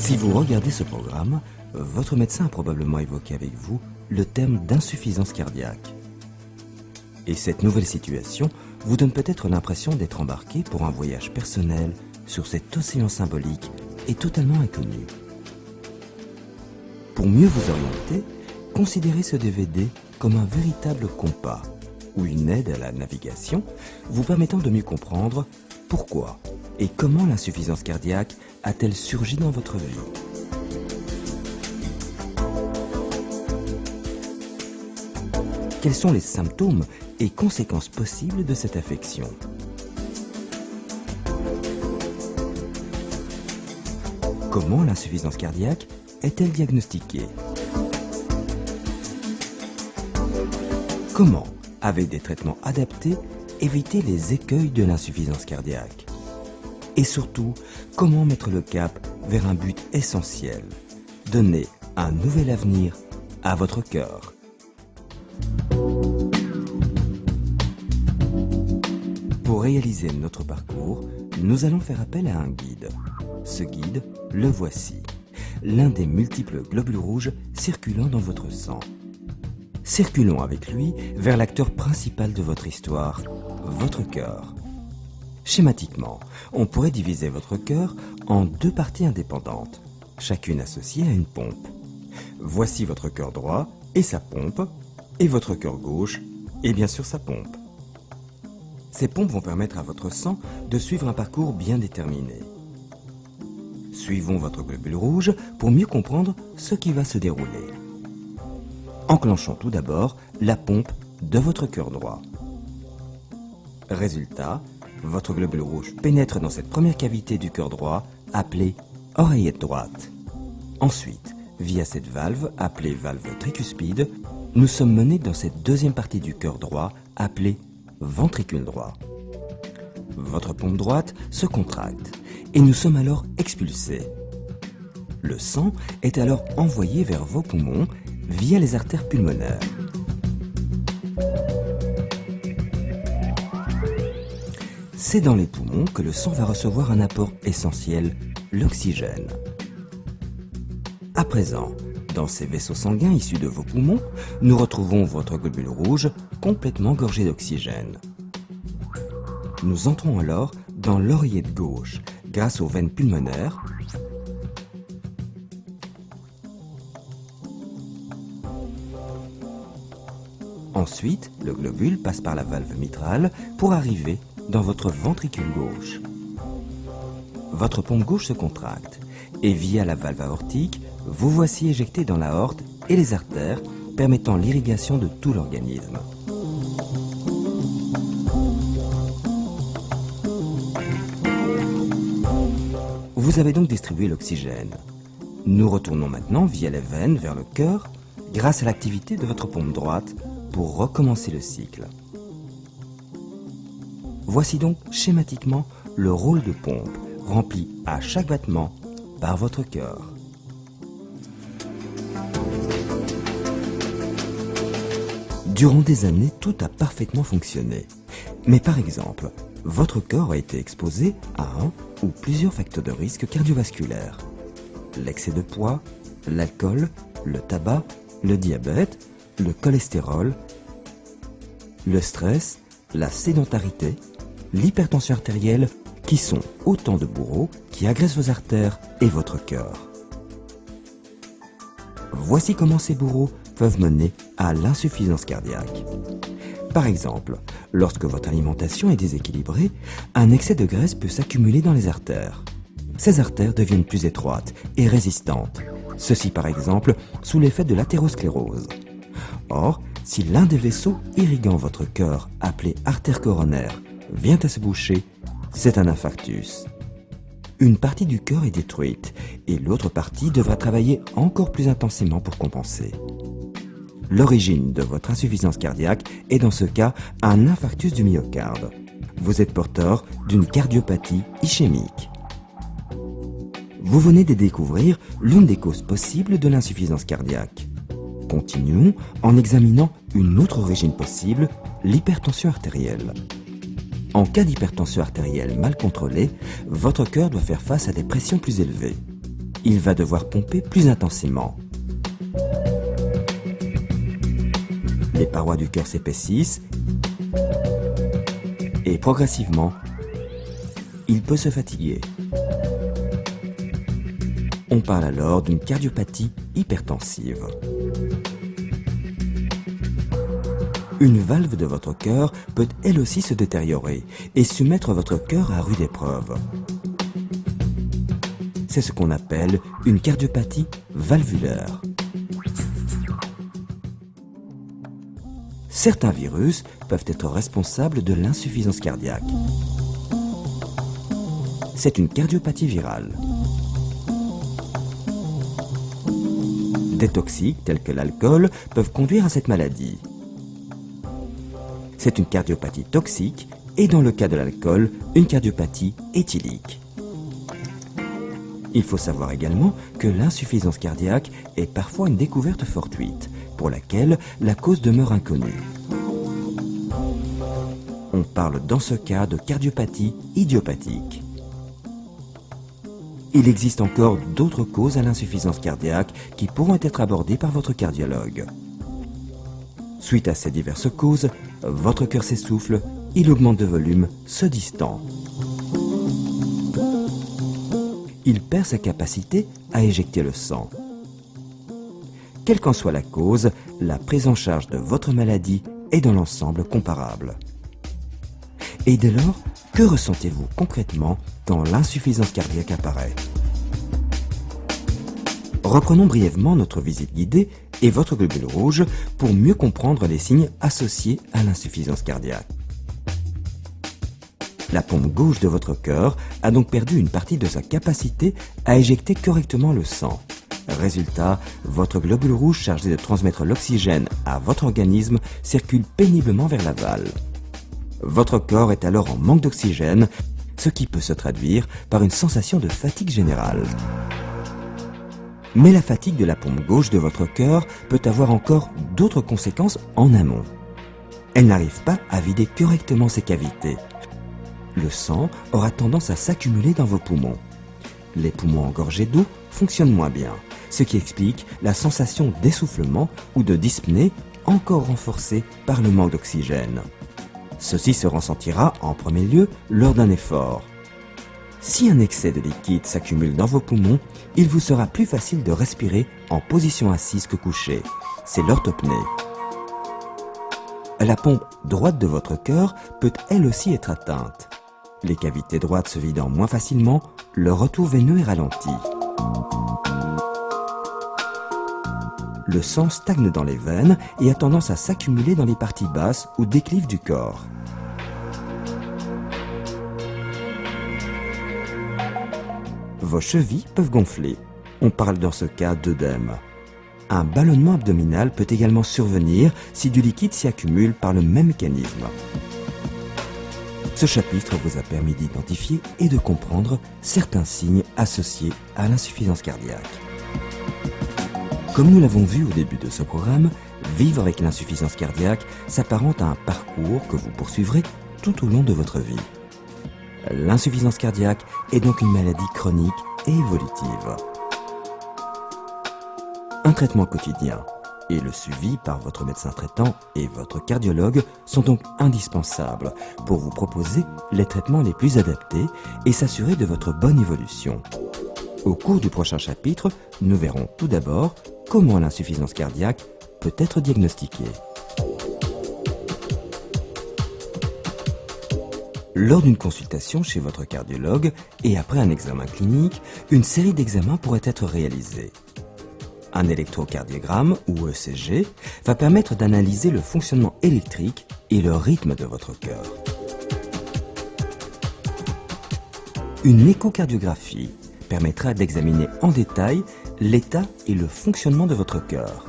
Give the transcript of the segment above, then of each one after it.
Si vous regardez ce programme, votre médecin a probablement évoqué avec vous le terme d'insuffisance cardiaque. Et cette nouvelle situation vous donne peut-être l'impression d'être embarqué pour un voyage personnel sur cet océan symbolique et totalement inconnu. Pour mieux vous orienter, considérez ce DVD comme un véritable compas ou une aide à la navigation vous permettant de mieux comprendre pourquoi et comment l'insuffisance cardiaque a-t-elle surgi dans votre vie. Quels sont les symptômes et conséquences possibles de cette affection? Comment l'insuffisance cardiaque est-elle diagnostiquée? Comment, avec des traitements adaptés, éviter les écueils de l'insuffisance cardiaque? Et surtout, comment mettre le cap vers un but essentiel, donner un nouvel avenir à votre cœur? Pour réaliser notre parcours, nous allons faire appel à un guide. Ce guide, le voici, l'un des multiples globules rouges circulant dans votre sang. Circulons avec lui vers l'acteur principal de votre histoire, votre cœur. Schématiquement, on pourrait diviser votre cœur en deux parties indépendantes, chacune associée à une pompe. Voici votre cœur droit et sa pompe, et votre cœur gauche et bien sûr sa pompe. Ces pompes vont permettre à votre sang de suivre un parcours bien déterminé. Suivons votre globule rouge pour mieux comprendre ce qui va se dérouler. Enclenchons tout d'abord la pompe de votre cœur droit. Résultat, votre globule rouge pénètre dans cette première cavité du cœur droit, appelée oreillette droite. Ensuite, via cette valve, appelée valve tricuspide, nous sommes menés dans cette deuxième partie du cœur droit, appelée ventricule droit. Votre pompe droite se contracte et nous sommes alors expulsés. Le sang est alors envoyé vers vos poumons via les artères pulmonaires. C'est dans les poumons que le sang va recevoir un apport essentiel, l'oxygène. À présent, dans ces vaisseaux sanguins issus de vos poumons, nous retrouvons votre globule rouge complètement gorgé d'oxygène. Nous entrons alors dans l'oreillette gauche grâce aux veines pulmonaires Ensuite, le globule passe par la valve mitrale pour arriver dans votre ventricule gauche. Votre pompe gauche se contracte et via la valve aortique, vous voici éjecté dans l'aorte et les artères permettant l'irrigation de tout l'organisme. Vous avez donc distribué l'oxygène. Nous retournons maintenant via les veines vers le cœur grâce à l'activité de votre pompe droite pour recommencer le cycle. Voici donc schématiquement le rôle de pompe rempli à chaque battement par votre cœur. Durant des années, tout a parfaitement fonctionné. Mais par exemple, votre corps a été exposé à un ou plusieurs facteurs de risque cardiovasculaire. L'excès de poids, l'alcool, le tabac, le diabète, le cholestérol, le stress, la sédentarité, l'hypertension artérielle, qui sont autant de bourreaux qui agressent vos artères et votre cœur. Voici comment ces bourreaux peuvent mener à l'insuffisance cardiaque. Par exemple, lorsque votre alimentation est déséquilibrée, un excès de graisse peut s'accumuler dans les artères. Ces artères deviennent plus étroites et résistantes, ceci par exemple sous l'effet de l'athérosclérose. Or, si l'un des vaisseaux irriguant votre cœur, appelé artère coronaire, vient à se boucher, c'est un infarctus. Une partie du cœur est détruite et l'autre partie devra travailler encore plus intensément pour compenser. L'origine de votre insuffisance cardiaque est dans ce cas un infarctus du myocarde. Vous êtes porteur d'une cardiopathie ischémique. Vous venez de découvrir l'une des causes possibles de l'insuffisance cardiaque. Continuons en examinant une autre origine possible, l'hypertension artérielle. En cas d'hypertension artérielle mal contrôlée, votre cœur doit faire face à des pressions plus élevées. il va devoir pomper plus intensément. Les parois du cœur s'épaississent et progressivement, il peut se fatiguer. On parle alors d'une cardiopathie hypertensive. Une valve de votre cœur peut elle aussi se détériorer et soumettre votre cœur à rude épreuve. C'est ce qu'on appelle une cardiopathie valvulaire. Certains virus peuvent être responsables de l'insuffisance cardiaque. C'est une cardiopathie virale. Des toxiques tels que l'alcool peuvent conduire à cette maladie. C'est une cardiopathie toxique et dans le cas de l'alcool, une cardiopathie éthylique. Il faut savoir également que l'insuffisance cardiaque est parfois une découverte fortuite, pour laquelle la cause demeure inconnue. On parle dans ce cas de cardiopathie idiopathique. Il existe encore d'autres causes à l'insuffisance cardiaque qui pourront être abordées par votre cardiologue. Suite à ces diverses causes, votre cœur s'essouffle, il augmente de volume, se distend. Il perd sa capacité à éjecter le sang. Quelle qu'en soit la cause, la prise en charge de votre maladie est dans l'ensemble comparable. Et dès lors, que ressentez-vous concrètement quand l'insuffisance cardiaque apparaît? Reprenons brièvement notre visite guidée et votre globule rouge pour mieux comprendre les signes associés à l'insuffisance cardiaque. La pompe gauche de votre cœur a donc perdu une partie de sa capacité à éjecter correctement le sang. Résultat, votre globule rouge chargé de transmettre l'oxygène à votre organisme circule péniblement vers l'aval. Votre corps est alors en manque d'oxygène, ce qui peut se traduire par une sensation de fatigue générale. Mais la fatigue de la pompe gauche de votre cœur peut avoir encore d'autres conséquences en amont. Elle n'arrive pas à vider correctement ses cavités. Le sang aura tendance à s'accumuler dans vos poumons. Les poumons engorgés d'eau fonctionnent moins bien, ce qui explique la sensation d'essoufflement ou de dyspnée encore renforcée par le manque d'oxygène. Ceci se ressentira en premier lieu lors d'un effort. Si un excès de liquide s'accumule dans vos poumons, il vous sera plus facile de respirer en position assise que couchée. C'est l'orthopnée. La pompe droite de votre cœur peut elle aussi être atteinte. Les cavités droites se vidant moins facilement, le retour veineux est ralenti. Le sang stagne dans les veines et a tendance à s'accumuler dans les parties basses ou déclives du corps. Vos chevilles peuvent gonfler. On parle dans ce cas d'œdème. Un ballonnement abdominal peut également survenir si du liquide s'y accumule par le même mécanisme. Ce chapitre vous a permis d'identifier et de comprendre certains signes associés à l'insuffisance cardiaque. Comme nous l'avons vu au début de ce programme, vivre avec l'insuffisance cardiaque s'apparente à un parcours que vous poursuivrez tout au long de votre vie. L'insuffisance cardiaque est donc une maladie chronique et évolutive. Un traitement quotidien et le suivi par votre médecin traitant et votre cardiologue sont donc indispensables pour vous proposer les traitements les plus adaptés et s'assurer de votre bonne évolution. Au cours du prochain chapitre, nous verrons tout d'abord comment l'insuffisance cardiaque peut être diagnostiquée. Lors d'une consultation chez votre cardiologue et après un examen clinique, une série d'examens pourrait être réalisée. Un électrocardiogramme, ou ECG, va permettre d'analyser le fonctionnement électrique et le rythme de votre cœur. Une échocardiographie permettra d'examiner en détail l'état et le fonctionnement de votre cœur.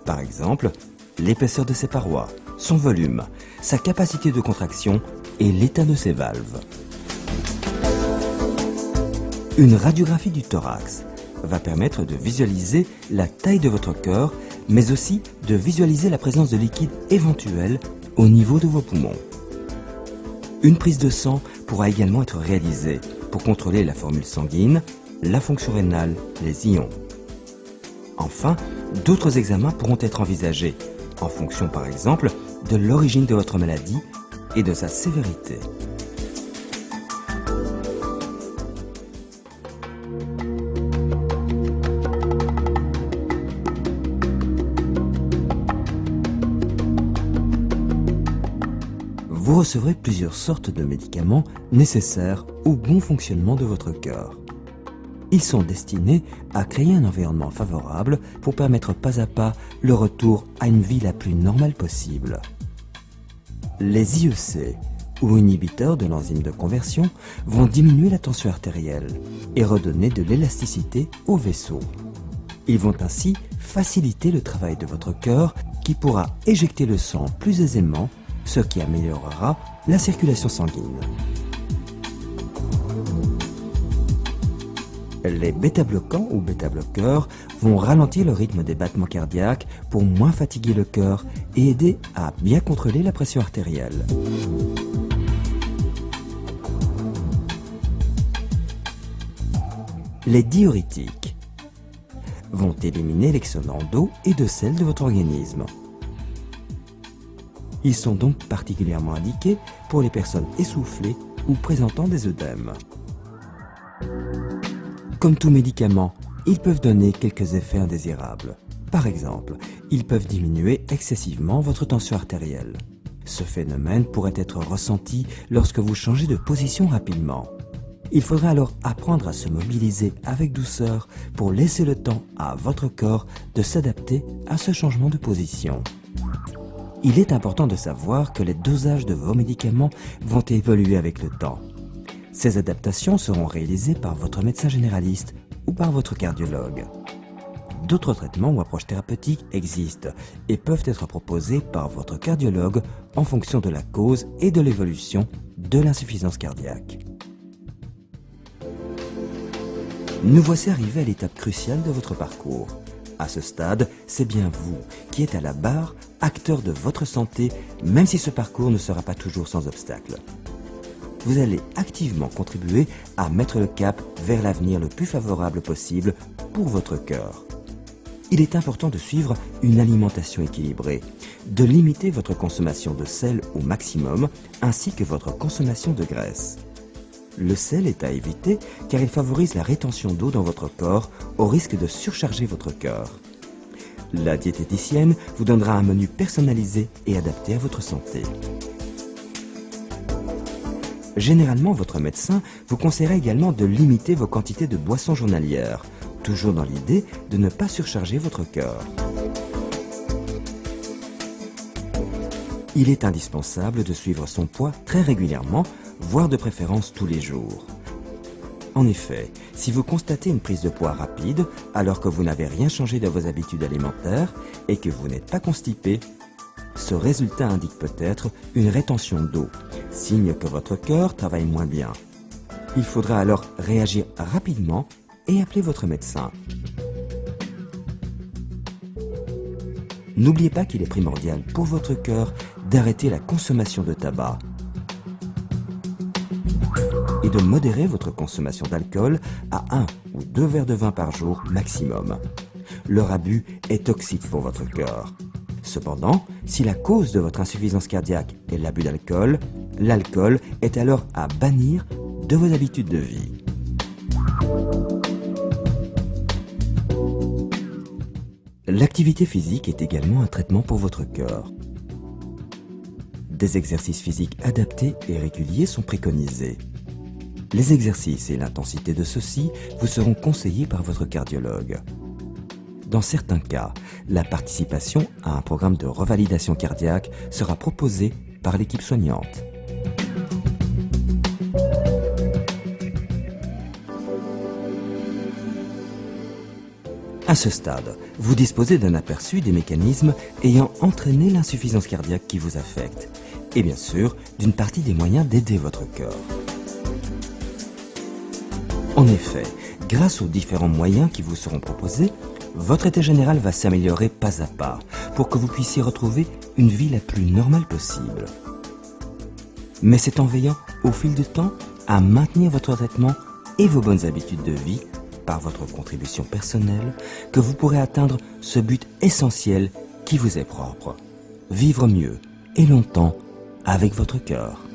Par exemple, l'épaisseur de ses parois, son volume, sa capacité de contraction et l'état de ses valves. Une radiographie du thorax va permettre de visualiser la taille de votre cœur, mais aussi de visualiser la présence de liquide éventuel au niveau de vos poumons. Une prise de sang pourra également être réalisée pour contrôler la formule sanguine, la fonction rénale, les ions. Enfin, d'autres examens pourront être envisagés, en fonction par exemple de l'origine de votre maladie et de sa sévérité. Vous recevrez plusieurs sortes de médicaments nécessaires au bon fonctionnement de votre cœur. Ils sont destinés à créer un environnement favorable pour permettre pas à pas le retour à une vie la plus normale possible. Les IEC, ou inhibiteurs de l'enzyme de conversion, vont diminuer la tension artérielle et redonner de l'élasticité au vaisseau. Ils vont ainsi faciliter le travail de votre cœur qui pourra éjecter le sang plus aisément, ce qui améliorera la circulation sanguine. Les bêta-bloquants ou bêta-bloqueurs vont ralentir le rythme des battements cardiaques pour moins fatiguer le cœur et aider à bien contrôler la pression artérielle. Les diurétiques vont éliminer l'excédent d'eau et de sel de votre organisme. Ils sont donc particulièrement indiqués pour les personnes essoufflées ou présentant des œdèmes. Comme tout médicament, ils peuvent donner quelques effets indésirables. Par exemple, ils peuvent diminuer excessivement votre tension artérielle. Ce phénomène pourrait être ressenti lorsque vous changez de position rapidement. Il faudra alors apprendre à se mobiliser avec douceur pour laisser le temps à votre corps de s'adapter à ce changement de position. Il est important de savoir que les dosages de vos médicaments vont évoluer avec le temps. Ces adaptations seront réalisées par votre médecin généraliste ou par votre cardiologue. D'autres traitements ou approches thérapeutiques existent et peuvent être proposés par votre cardiologue en fonction de la cause et de l'évolution de l'insuffisance cardiaque. Nous voici arrivés à l'étape cruciale de votre parcours. À ce stade, c'est bien vous qui êtes à la barre, acteur de votre santé, même si ce parcours ne sera pas toujours sans obstacle. Vous allez activement contribuer à mettre le cap vers l'avenir le plus favorable possible pour votre cœur. Il est important de suivre une alimentation équilibrée, de limiter votre consommation de sel au maximum, ainsi que votre consommation de graisse. Le sel est à éviter car il favorise la rétention d'eau dans votre corps au risque de surcharger votre cœur. La diététicienne vous donnera un menu personnalisé et adapté à votre santé. Généralement, votre médecin vous conseillera également de limiter vos quantités de boissons journalières, toujours dans l'idée de ne pas surcharger votre cœur. Il est indispensable de suivre son poids très régulièrement, voire de préférence tous les jours. En effet, si vous constatez une prise de poids rapide, alors que vous n'avez rien changé de vos habitudes alimentaires et que vous n'êtes pas constipé, ce résultat indique peut-être une rétention d'eau, signe que votre cœur travaille moins bien. Il faudra alors réagir rapidement et appeler votre médecin. N'oubliez pas qu'il est primordial pour votre cœur d'arrêter la consommation de tabac et de modérer votre consommation d'alcool à 1 ou 2 verres de vin par jour maximum. Leur abus est toxique pour votre cœur. Cependant, si la cause de votre insuffisance cardiaque est l'abus d'alcool, l'alcool est alors à bannir de vos habitudes de vie. L'activité physique est également un traitement pour votre cœur. Des exercices physiques adaptés et réguliers sont préconisés. Les exercices et l'intensité de ceux-ci vous seront conseillés par votre cardiologue. Dans certains cas, la participation à un programme de revalidation cardiaque sera proposée par l'équipe soignante. À ce stade, vous disposez d'un aperçu des mécanismes ayant entraîné l'insuffisance cardiaque qui vous affecte, et bien sûr d'une partie des moyens d'aider votre cœur. En effet, grâce aux différents moyens qui vous seront proposés, votre état général va s'améliorer pas à pas pour que vous puissiez retrouver une vie la plus normale possible. Mais c'est en veillant au fil du temps à maintenir votre traitement et vos bonnes habitudes de vie par votre contribution personnelle, que vous pourrez atteindre ce but essentiel qui vous est propre. Vivre mieux et longtemps avec votre cœur.